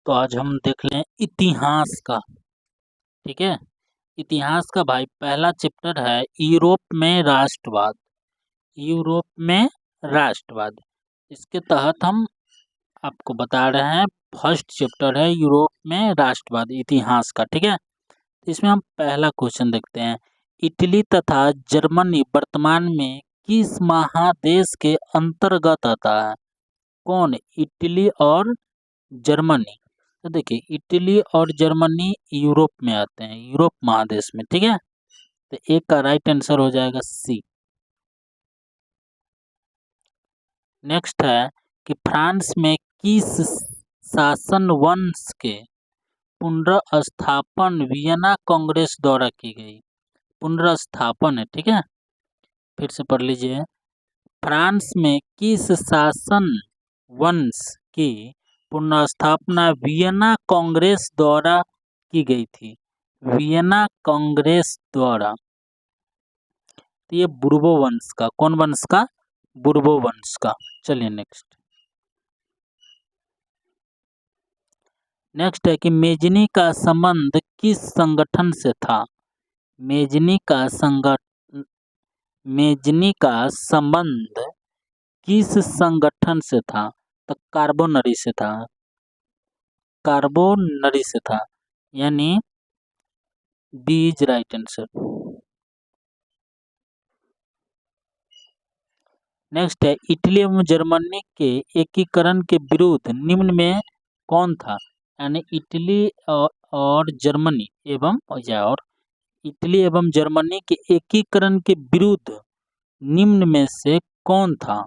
तो आज हम देख लें इतिहास का। ठीक है, इतिहास का भाई पहला चैप्टर है यूरोप में राष्ट्रवाद। यूरोप में राष्ट्रवाद, इसके तहत हम आपको बता रहे हैं। फर्स्ट चैप्टर है यूरोप में राष्ट्रवाद इतिहास का। ठीक है, इसमें हम पहला क्वेश्चन देखते हैं। इटली तथा जर्मनी वर्तमान में किस महादेश के अंतर्गत आता है? कौन? इटली और जर्मनी। तो देखिए, इटली और जर्मनी यूरोप में आते हैं, यूरोप महादेश में। ठीक है, तो एक का राइट आंसर हो जाएगा सी। नेक्स्ट है कि फ्रांस में किस शासन वंश के पुनर्स्थापन वियना कांग्रेस द्वारा की गई? पुनर्स्थापन है। ठीक है, फिर से पढ़ लीजिए। फ्रांस में किस शासन वंश की पुनर्स्थापना वियना कांग्रेस द्वारा की गई थी? वियना कांग्रेस द्वारा। तो ये बुर्बो वंश का, कौन वंश का? बुर्बो वंश का। चलिए नेक्स्ट है कि मेजनी का संबंध किस संगठन से था? मेजनी का संबंध किस संगठन से था? तो कार्बोनरी से था, कार्बोनरी से था, यानी B is right answer. Next है इटली एवं जर्मनी के एकीकरण के विरुद्ध निम्न में कौन था? यानी इटली और जर्मनी और इटली एवं जर्मनी के एकीकरण के विरुद्ध निम्न में से कौन था?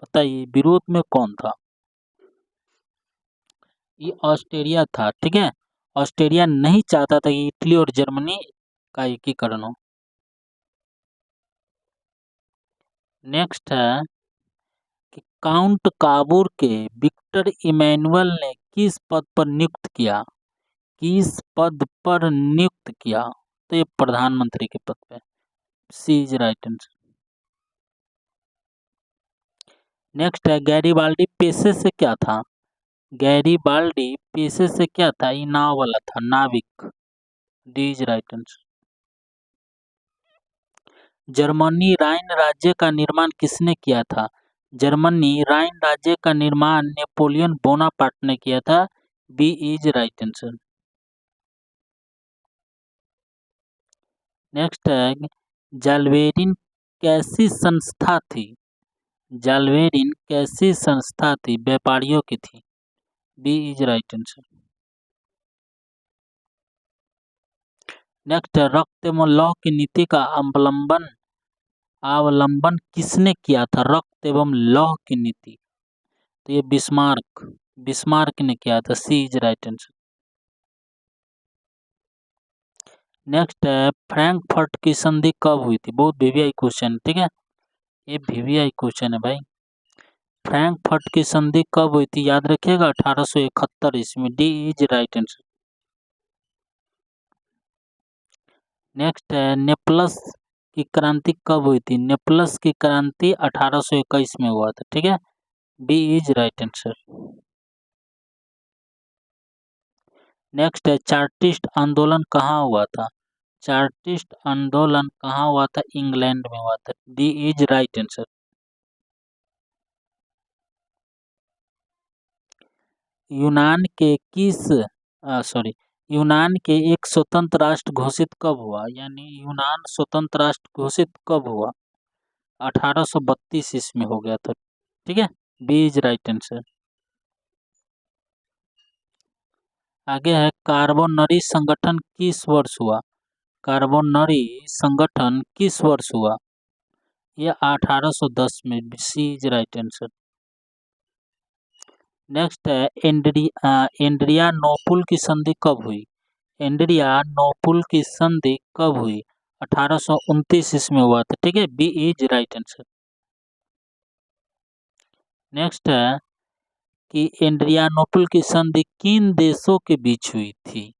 बताइए, विरोध में कौन था? ये ऑस्ट्रेलिया था। ठीक है, ऑस्ट्रेलिया नहीं चाहता था कि इटली और जर्मनी का एकीकरण हो। नेक्स्ट है कि काउंट काबूर के विक्टर इमैनुअल ने किस पद पर नियुक्त किया? किस पद पर नियुक्त किया? तो ये प्रधानमंत्री के पद पे। सी इज राइट आंसर। नेक्स्ट है गैरीबाल्डी पेशे से क्या था? गैरीबाल्डी पेशे से क्या था? ये नाव वाला था, नाविक। D is right answer. Germany Rhine राज्य का निर्माण किसने किया था? जर्मनी राइन राज्य का निर्माण नेपोलियन बोनापार्ट ने किया था। B is right answer. Next है जाल्वेरिन कैसी संस्था थी? जाल्वेरिन कैसी संस्था थी? व्यापारियों की थी। B is right answer. Next है रक्त एवं लौह की नीति का अवलंबन किसने किया था? रक्त एवं लौह की नीति, तो ये बिस्मार्क ने किया था। सी इज राइट आंसर। नेक्स्ट है फ्रैंकफर्ट की संधि कब हुई थी? बहुत वीवीआई क्वेश्चन। ठीक है, ये वीवीआई क्वेश्चन है भाई। फ्रैंकफर्ट की संधि कब हुई थी? याद रखिएगा 1871 ईस्वी। D is right answer. Next है नेपल्स की क्रांति कब हुई थी? नेपल्स की क्रांति 1821 में हुआ था। ठीक है, B is right answer. Next है चार्टिस्ट आंदोलन कहाँ हुआ था? चार्टिस्ट आंदोलन कहाँ हुआ था? इंग्लैंड में हुआ था। D is right answer. यूनान के एक स्वतंत्र राष्ट्र घोषित कब हुआ? यानी यूनान स्वतंत्र राष्ट्र घोषित कब हुआ? 1832 ईस्वी में हो गया था। ठीक है, बी इज राइट आंसर। आगे है कार्बोनरी संगठन किस वर्ष हुआ? कार्बोनरी संगठन किस वर्ष हुआ? यह 1810 में। सी इज राइट आंसर। नेक्स्ट है एंड्रियानोपुल की संधि कब हुई? एंड्रियानोपुल की संधि कब हुई? 1829 ईस्वी में हुआ था। ठीक है, B is right answer. Next है कि एंड्रियानोपुल की संधि किन देशों के बीच हुई थी?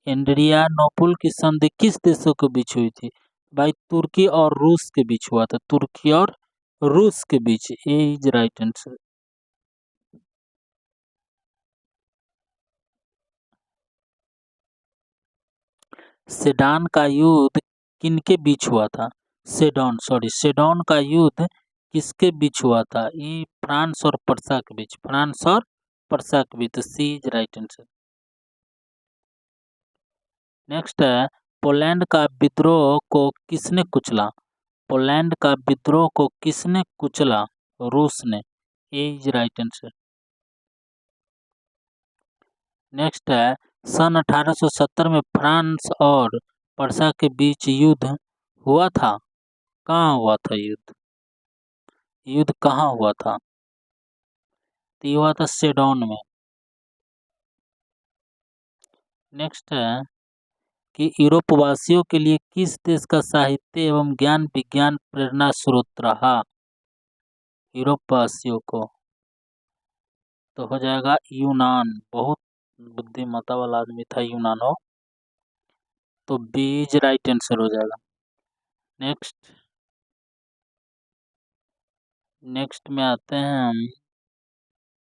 एंड्रियानोपुल की संधि किस देशों के बीच हुई थी? भाई तुर्की और रूस के बीच हुआ था। तुर्की और रूस के बीच। ए इज राइट आंसर। सेडान का युद्ध किनके बीच हुआ था? सेडोन का युद्ध किसके बीच हुआ था? ये फ्रांस और पर्सा के बीच। फ्रांस और पर्सा के बीच। सी इज राइट आंसर। नेक्स्ट है, पोलैंड का विद्रोह को किसने कुचला? पोलैंड का विद्रोह को किसने कुचला? रूस ने। ए इज राइट आंसर। नेक्स्ट है, सन 1870 में फ्रांस और पर्सा के बीच युद्ध हुआ था। कहाँ हुआ था युद्ध? युद्ध कहाँ हुआ था? तो ये हुआ था सेडोन में। नेक्स्ट है कि यूरोप वासियों के लिए किस देश का साहित्य एवं ज्ञान विज्ञान प्रेरणा स्रोत रहा? यूरोप वासियों को तो हो जाएगा यूनान। बहुत बुद्धिमत्ता वाला आदमी था यूनानो। तो बी इज राइट आंसर हो जाएगा। नेक्स्ट में आते हैं हम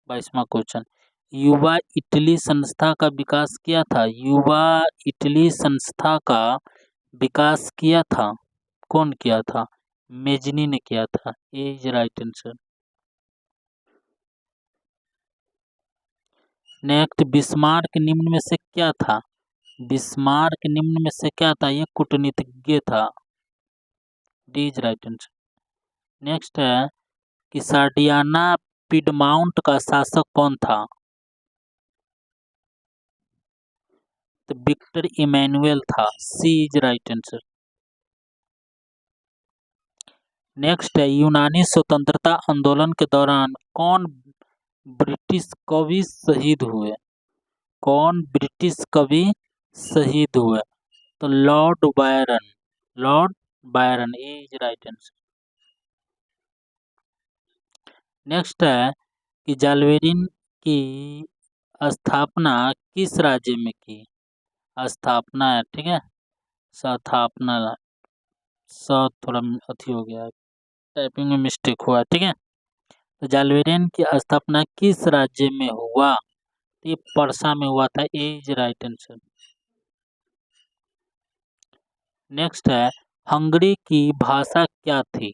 22वां क्वेश्चन। युवा इटली संस्था का विकास किया था। युवा इटली संस्था का विकास किया था। कौन किया था? मेजनी ने किया था। A is right answer. Next, Bismarck निम्न में से क्या था? बिस्मार्क निम्न में से क्या था? ये कूटनीतिज्ञ था। D is right answer. Next है कि सार्डियाना पिडमाउंट का शासक कौन था? तो विक्टर इमैनुअल था। सी इज राइट आंसर। नेक्स्ट है, यूनानी स्वतंत्रता आंदोलन के दौरान कौन ब्रिटिश कवि शहीद हुए? कौन ब्रिटिश कवि शहीद हुए? तो Lord Byron. Lord Byron is right answer. Next है कि जालवेरिन की स्थापना किस राज्य में की? स्थापना है, ठीक है, स्थापना थोड़ा अथी हो गया, टाइपिंग में मिस्टेक हुआ, ठीक है। तो जालवेरियन की स्थापना किस राज्य में हुआ? ये पर्सा में हुआ था। A is right answer. Next है, हंगरी की भाषा क्या थी?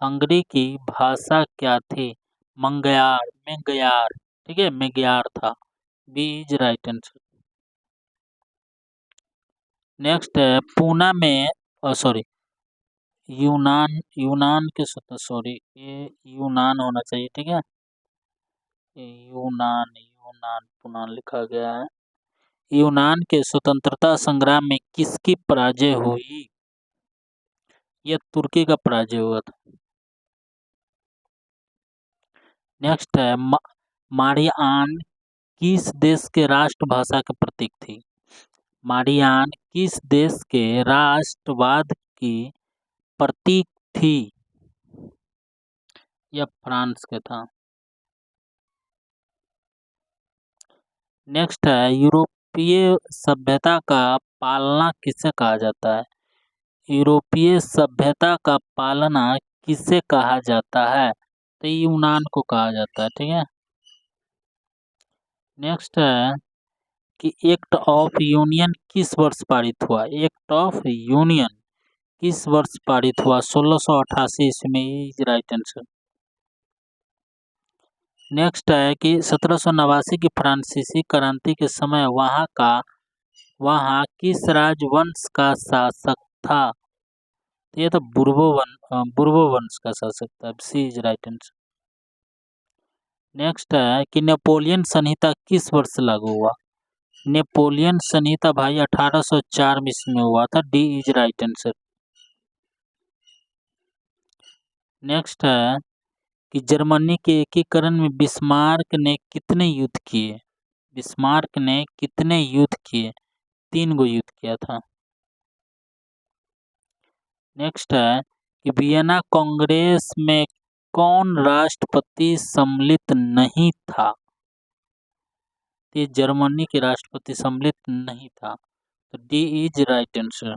हंगरी की भाषा क्या थी? मंगयार, मेंगयार, ठीक है, मेंगयार था। B is right answer. Next है, पूना में सॉरी यूनान के सॉरी ये यूनान होना चाहिए, ठीक है, यूनान पुनः लिखा गया है। यूनान के स्वतंत्रता संग्राम में किसकी पराजय हुई? यह तुर्की का पराजय हुआ था। नेक्स्ट है, मारियान किस देश के राष्ट्रभाषा के प्रतीक थी? मारियान किस देश के राष्ट्रवाद की प्रतीक थी? यह फ्रांस के था। नेक्स्ट है, यूरोपीय सभ्यता का पालना किसे कहा जाता है? यूरोपीय सभ्यता का पालना किसे कहा जाता है? तो यूनान को कहा जाता है, ठीक है। नेक्स्ट है कि एक्ट ऑफ यूनियन किस वर्ष पारित हुआ? एक्ट ऑफ यूनियन किस वर्ष पारित हुआ? 1688 ईस्वी में। Is right answer. नेक्स्ट है कि 1789 की फ्रांसीसी क्रांति के समय वहाँ किस राजवंश का शासक था? ये तो बुर्बो वंश का शासक था। सी इज राइट आंसर। नेक्स्ट है कि नेपोलियन संहिता किस वर्ष लागू हुआ? नेपोलियन संहिता भाई 1804 में इसमें हुआ था। D is right answer. Next है कि जर्मनी के एकीकरण में बिस्मार्क ने कितने युद्ध किए? बिस्मार्क ने कितने युद्ध किए? 3 गो युद्ध किया था। नेक्स्ट है कि वियना कांग्रेस में कौन राष्ट्रपति सम्मिलित नहीं था? ये जर्मनी के राष्ट्रपति सम्मिलित नहीं था। तो D is right answer.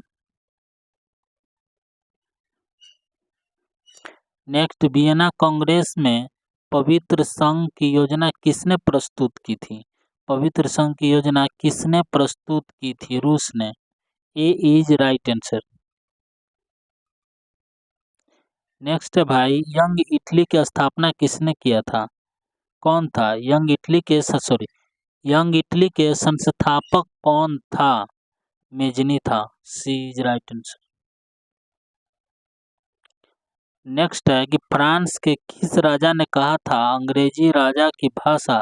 Next, Vienna Congress में पवित्र संघ की योजना किसने प्रस्तुत की थी? पवित्र संघ की योजना किसने प्रस्तुत की थी? रूस ने। ए इज राइट आंसर। नेक्स्ट है भाई, यंग इटली की स्थापना किसने किया था? कौन था यंग इटली के सॉरी यंग इटली के संस्थापक कौन था? मेजनी था। सी इज राइट आंसर। नेक्स्ट है कि फ्रांस के किस राजा ने कहा था अंग्रेजी राजा की भाषा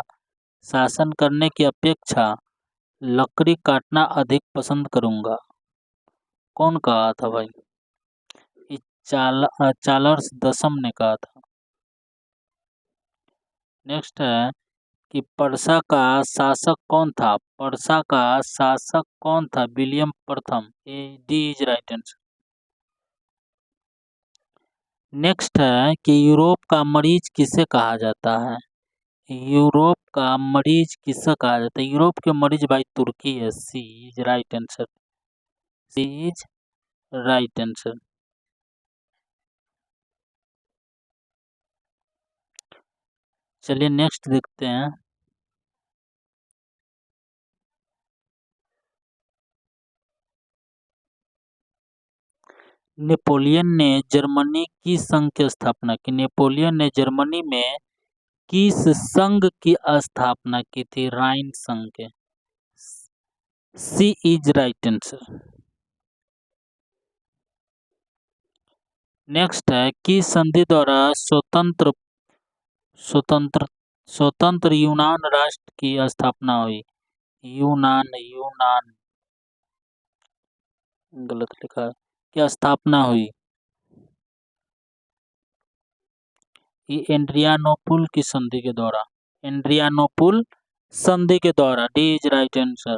शासन करने की अपेक्षा लकड़ी काटना अधिक पसंद करूंगा? कौन कहा था भाई? ये चार्ल्स दसम ने कहा था। नेक्स्ट है कि पर्सा का शासक कौन था? पर्सा का शासक कौन था? विलियम प्रथम। A D is right answer. Next है कि यूरोप का मरीज किसे कहा जाता है? यूरोप का मरीज किसे कहा जाता है? यूरोप के मरीज भाई तुर्की है। C is right answer. C is right answer. चलिए नेक्स्ट देखते हैं। नेपोलियन ने जर्मनी की संघ की स्थापना की? नेपोलियन ने जर्मनी में किस संघ की स्थापना की थी? राइन संघ के। सी इज राइट आंसर। नेक्स्ट है किस संधि द्वारा स्वतंत्र स्वतंत्र यूनान राष्ट्र की स्थापना हुई? यूनान यूनान गलत लिखा है। क्या स्थापना हुई? ये एड्रियानोपुल की संधि के द्वारा। एड्रियानोपुल संधि के द्वारा। D is right answer.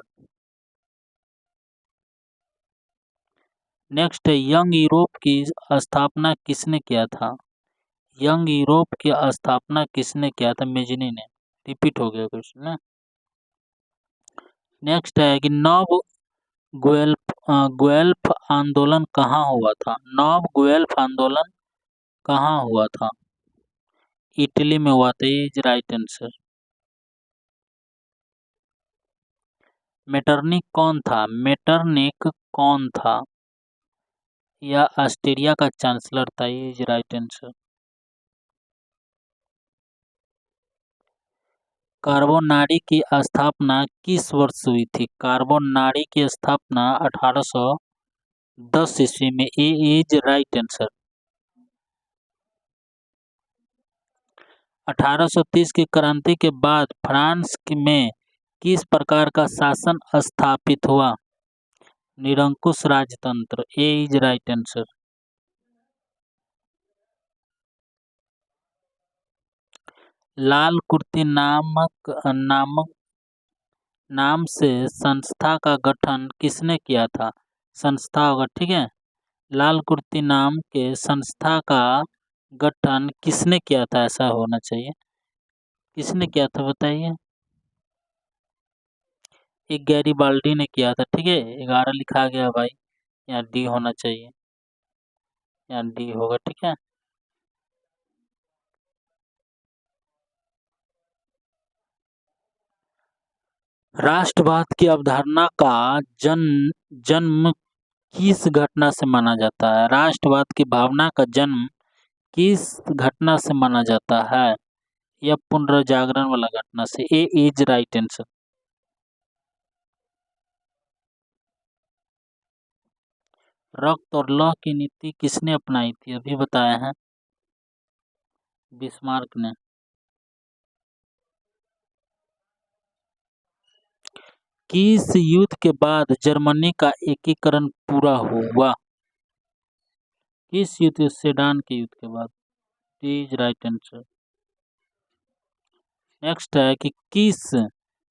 Next है यंग यूरोप की स्थापना किसने किया था? यंग यूरोप की स्थापना किसने किया था? मेजनी ने। रिपीट हो गया क्वेश्चन ना। नेक्स्ट है कि नव गुएल्फ आंदोलन कहाँ हुआ था? नव गुएल्फ आंदोलन कहाँ हुआ था? इटली में हुआ था। Is right answer. मेटरनिक कौन था? मेटरनिक कौन था? यह ऑस्ट्रिया का चांसलर था। Is right answer. कार्बोनारी की स्थापना किस वर्ष हुई थी? कार्बोनारी की स्थापना 1810 ईस्वी में। ए इज राइट आंसर। 1830 की क्रांति के बाद फ्रांस में किस प्रकार का शासन स्थापित हुआ? निरंकुश राजतंत्र। ए इज राइट आंसर। लाल कुर्ती नामक नाम से संस्था का गठन किसने किया था? संस्था होगा, ठीक है। लाल कुर्ती नाम के संस्था का गठन किसने किया था? ऐसा होना चाहिए। किसने किया था बताइए। एक गैरीबाल्डी ने किया था, ठीक है। 11 लिखा गया भाई, यहाँ डी होना चाहिए। यहाँ डी होगा, ठीक है। राष्ट्रवाद की अवधारणा का जन्म जन्म किस घटना से माना जाता है? राष्ट्रवाद की भावना का जन्म किस घटना से माना जाता है? यह पुनर्जागरण वाला घटना से। ए इज राइट आंसर। रक्त और लौह की नीति किसने अपनाई थी? अभी बताया है, बिस्मार्क ने। किस युद्ध के बाद जर्मनी का एकीकरण पूरा हुआ? किस युद्ध? सेडान के युद्ध के बाद। Is right answer. नेक्स्ट है कि किस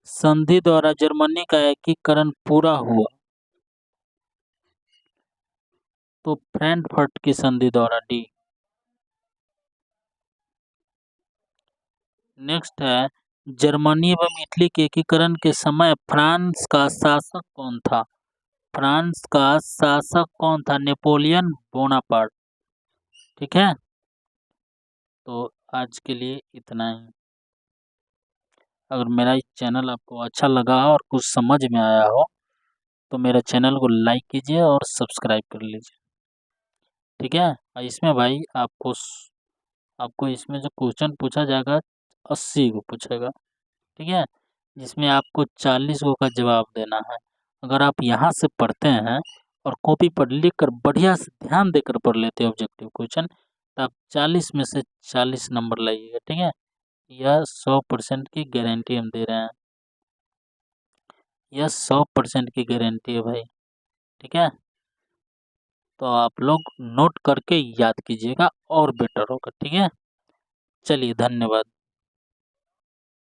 संधि द्वारा जर्मनी का एकीकरण पूरा हुआ? तो फ्रैंकफर्ट की संधि द्वारा। डी। नेक्स्ट है जर्मनी एवं इटली के एकीकरण के समय फ्रांस का शासक कौन था? फ्रांस का शासक कौन था? नेपोलियन बोनापार्ट, ठीक है। तो आज के लिए इतना ही। अगर मेरा इस चैनल आपको अच्छा लगा हो और कुछ समझ में आया हो तो मेरे चैनल को लाइक कीजिए और सब्सक्राइब कर लीजिए, ठीक है। और इसमें भाई आपको इसमें जो क्वेश्चन पूछा जाएगा 80 को पूछेगा, ठीक है, जिसमें आपको 40 गो का जवाब देना है। अगर आप यहाँ से पढ़ते हैं और कॉपी पर लिख कर बढ़िया से ध्यान देकर पढ़ लेते हैं ऑब्जेक्टिव क्वेश्चन, तो आप 40 में से 40 नंबर लाइएगा, ठीक है। यह 100% की गारंटी हम दे रहे हैं, यह 100% की गारंटी है भाई, ठीक है। तो आप लोग नोट करके याद कीजिएगा और बेटर होगा, ठीक है। चलिए, धन्यवाद।